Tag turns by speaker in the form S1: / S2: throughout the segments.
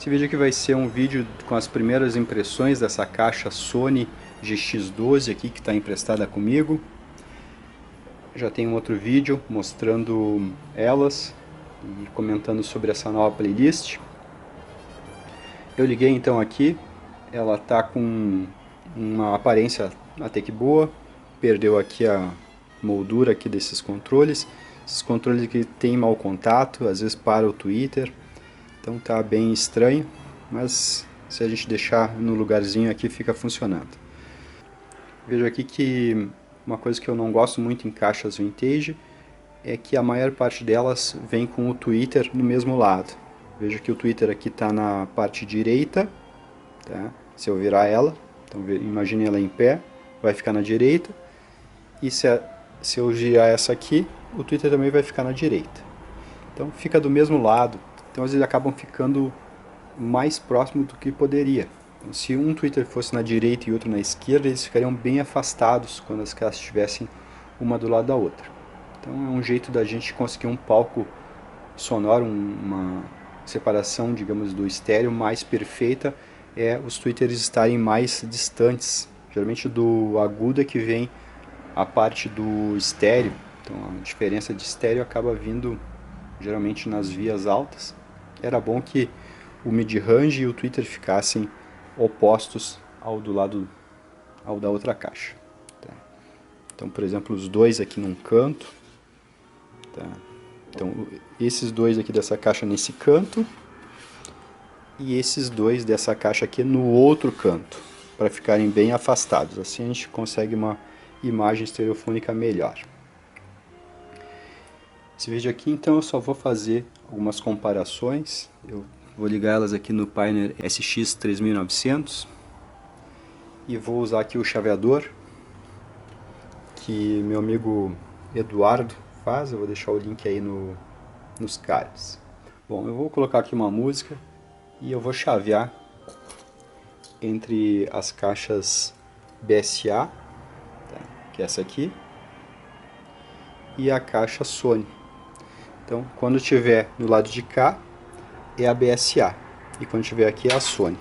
S1: Esse vídeo aqui vai ser um vídeo com as primeiras impressões dessa caixa Sony GX12 aqui que está emprestada comigo. Já tem um outro vídeo mostrando elas e comentando sobre essa nova playlist. Eu liguei então aqui, ela está com uma aparência até que boa, perdeu aqui a moldura aqui desses controles. Esses controles aqui tem mau contato, às vezes para o Twitter. Então tá bem estranho, mas se a gente deixar no lugarzinho aqui fica funcionando. Vejo aqui que uma coisa que eu não gosto muito em caixas vintage é que a maior parte delas vem com o Twitter no mesmo lado. Vejo que o Twitter aqui está na parte direita, tá? Se eu virar ela, então imagine ela em pé, vai ficar na direita, e se eu girar essa aqui, o Twitter também vai ficar na direita. Então fica do mesmo lado. Então eles acabam ficando mais próximos do que poderia. Então, se um Twitter fosse na direita e outro na esquerda, eles ficariam bem afastados quando as caixas estivessem uma do lado da outra. Então é um jeito da gente conseguir um palco sonoro, uma separação, digamos, do estéreo mais perfeita, é os tweeters estarem mais distantes. Geralmente do agudo é que vem a parte do estéreo. Então a diferença de estéreo acaba vindo geralmente nas vias altas. Era bom que o mid-range e o tweeter ficassem opostos ao da outra caixa. Tá? Então, por exemplo, os dois aqui num canto. Tá? Então, esses dois aqui dessa caixa nesse canto e esses dois dessa caixa aqui no outro canto, para ficarem bem afastados. Assim a gente consegue uma imagem estereofônica melhor. Esse vídeo aqui, então, eu só vou fazer algumas comparações. Eu vou ligar elas aqui no Pioneer SX3900 e vou usar aqui o chaveador que meu amigo Eduardo faz. Eu vou deixar o link aí nos cards. Bom, eu vou colocar aqui uma música e eu vou chavear entre as caixas BSA, tá, que é essa aqui, e a caixa Sony. Então, quando estiver no lado de cá, é a BSA. E quando estiver aqui, é a Sony.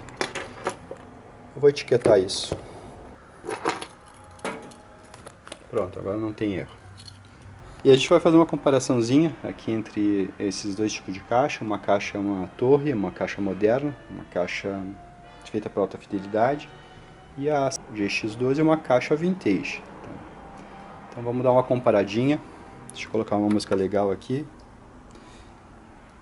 S1: Eu vou etiquetar isso. Pronto, agora não tem erro. E a gente vai fazer uma comparaçãozinha aqui entre esses dois tipos de caixa. Uma caixa é uma torre, uma caixa moderna, uma caixa feita para alta fidelidade. E a GX12 é uma caixa vintage. Então vamos dar uma comparadinha. Deixa eu colocar uma música legal aqui.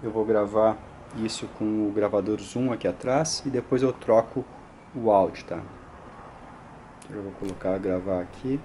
S1: Eu vou gravar isso com o gravador zoom aqui atrás e depois eu troco o áudio, tá? Eu vou colocar gravar aqui.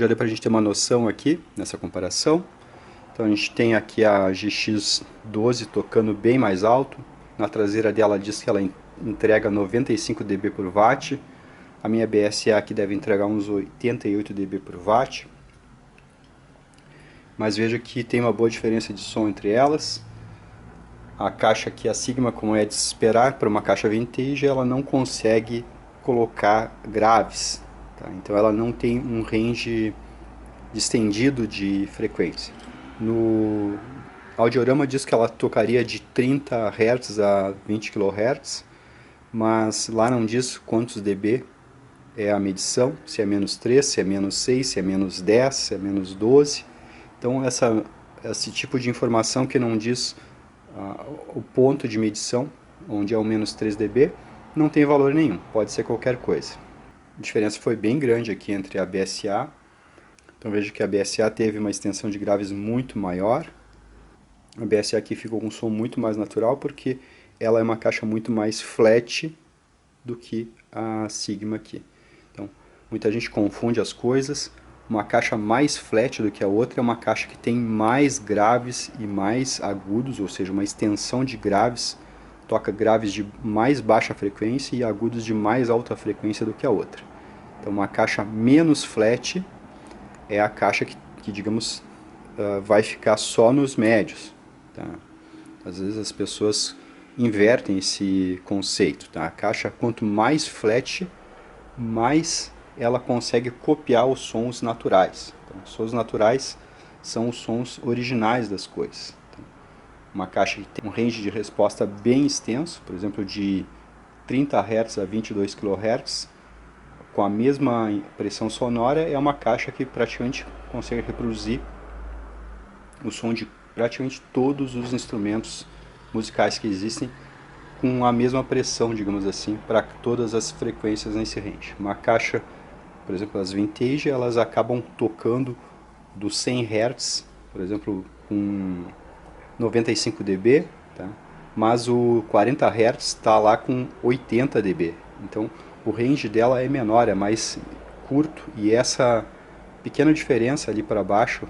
S1: já deu para a gente ter uma noção aqui nessa comparação. Então a gente tem aqui a GX12 tocando bem mais alto. Na traseira dela diz que ela entrega 95 dB por watt. A minha BSA aqui deve entregar uns 88 dB por watt. Mas veja que tem uma boa diferença de som entre elas. A caixa aqui, a Sigma, como é de se esperar, para uma caixa vintage, ela não consegue colocar graves. Tá? Então ela não tem um range estendido de frequência. No audiorama diz que ela tocaria de 30 Hz a 20 kHz, mas lá não diz quantos dB é a medição, se é menos 3, se é menos 6, se é menos 10, se é menos 12. Então esse tipo de informação que não diz o ponto de medição, onde é o menos 3 dB, não tem valor nenhum, pode ser qualquer coisa. A diferença foi bem grande aqui entre a BSA. Então veja que a BSA teve uma extensão de graves muito maior. A BSA aqui ficou com um som muito mais natural porque ela é uma caixa muito mais flat do que a Sigma aqui. Então muita gente confunde as coisas. Uma caixa mais flat do que a outra é uma caixa que tem mais graves e mais agudos, ou seja, uma extensão de graves, toca graves de mais baixa frequência e agudos de mais alta frequência do que a outra. Então uma caixa menos flat é a caixa que digamos, vai ficar só nos médios. Tá? Às vezes as pessoas invertem esse conceito. Tá? A caixa, quanto mais flat, mais ela consegue copiar os sons naturais. Então, os sons naturais são os sons originais das coisas. Então, uma caixa que tem um range de resposta bem extenso, por exemplo, de 30 Hz a 22 kHz, com a mesma pressão sonora, é uma caixa que praticamente consegue reproduzir o som de praticamente todos os instrumentos musicais que existem, com a mesma pressão, digamos assim, para todas as frequências nesse range. Uma caixa, por exemplo, as vintage, elas acabam tocando dos 100 Hz, por exemplo, com 95 dB, tá? Mas o 40 Hz está lá com 80 dB. Então o range dela é menor, é mais curto, e essa pequena diferença ali para baixo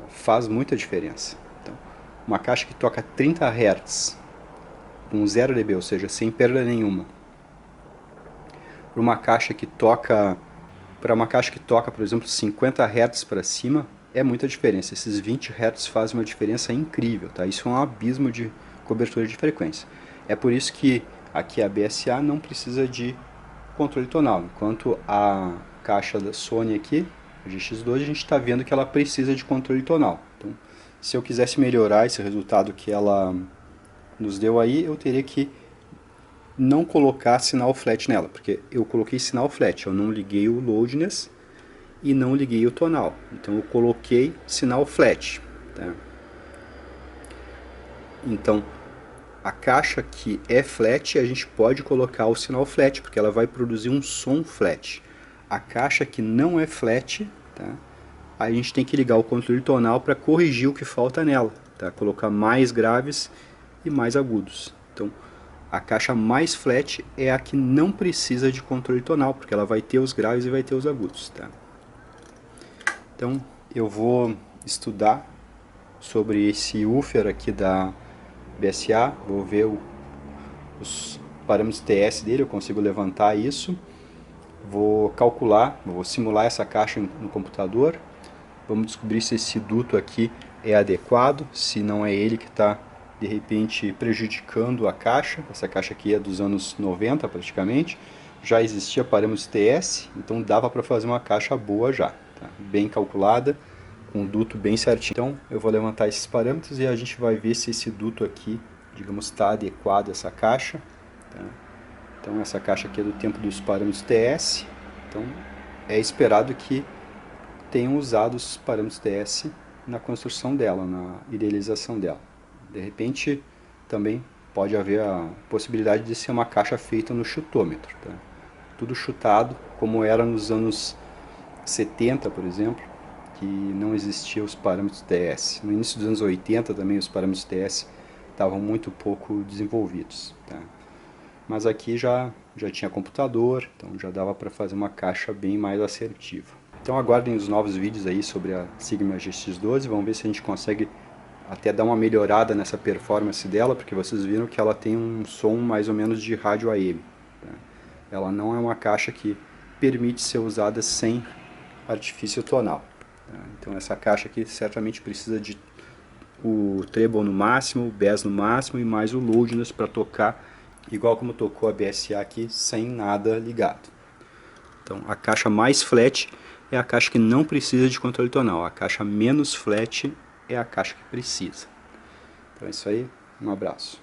S1: faz muita diferença. Então, uma caixa que toca 30 Hz com 0 dB, ou seja, sem perda nenhuma, para uma caixa que toca, por exemplo, 50 Hz para cima, é muita diferença. Esses 20 Hz fazem uma diferença incrível, tá? Isso é um abismo de cobertura de frequência. É por isso que aqui a BSA não precisa de controle tonal, enquanto a caixa da Sony aqui, a GX12, a gente está vendo que ela precisa de controle tonal. Então, se eu quisesse melhorar esse resultado que ela nos deu aí, eu teria que não colocar sinal flat nela, porque eu coloquei sinal flat, eu não liguei o loudness e não liguei o tonal. Então eu coloquei sinal flat. Tá? Então a caixa que é flat, a gente pode colocar o sinal flat, porque ela vai produzir um som flat. A caixa que não é flat, tá? A gente tem que ligar o controle tonal para corrigir o que falta nela, tá? Colocar mais graves e mais agudos. Então a caixa mais flat é a que não precisa de controle tonal, porque ela vai ter os graves e vai ter os agudos. Tá? Então eu vou estudar sobre esse woofer aqui da BSA, vou ver os parâmetros TS dele, eu consigo levantar isso, vou calcular, vou simular essa caixa no computador, vamos descobrir se esse duto aqui é adequado, se não é ele que está de repente prejudicando a caixa. Essa caixa aqui é dos anos 90 praticamente, já existia parâmetros TS, então dava para fazer uma caixa boa já, tá? Bem calculada, com um duto bem certinho. Então eu vou levantar esses parâmetros e a gente vai ver se esse duto aqui, digamos, está adequado a essa caixa. Tá? Então essa caixa aqui é do tempo dos parâmetros TS, então é esperado que tenham usado os parâmetros TS na construção dela, na idealização dela. De repente também pode haver a possibilidade de ser uma caixa feita no chutômetro. Tá? Tudo chutado, como era nos anos 70, por exemplo, que não existiam os parâmetros TS. No início dos anos 80 também os parâmetros TS estavam muito pouco desenvolvidos. Tá? Mas aqui já tinha computador, então já dava para fazer uma caixa bem mais assertiva. Então aguardem os novos vídeos aí sobre a Sigma GX12, vamos ver se a gente consegue até dar uma melhorada nessa performance dela, porque vocês viram que ela tem um som mais ou menos de rádio AM. Tá? Ela não é uma caixa que permite ser usada sem artifício tonal. Tá? Então essa caixa aqui certamente precisa de o treble no máximo, o bass no máximo e mais o loudness para tocar igual como tocou a BSA aqui, sem nada ligado. Então a caixa mais flat é a caixa que não precisa de controle tonal, a caixa menos flat é a caixa que precisa. Então é isso aí, um abraço.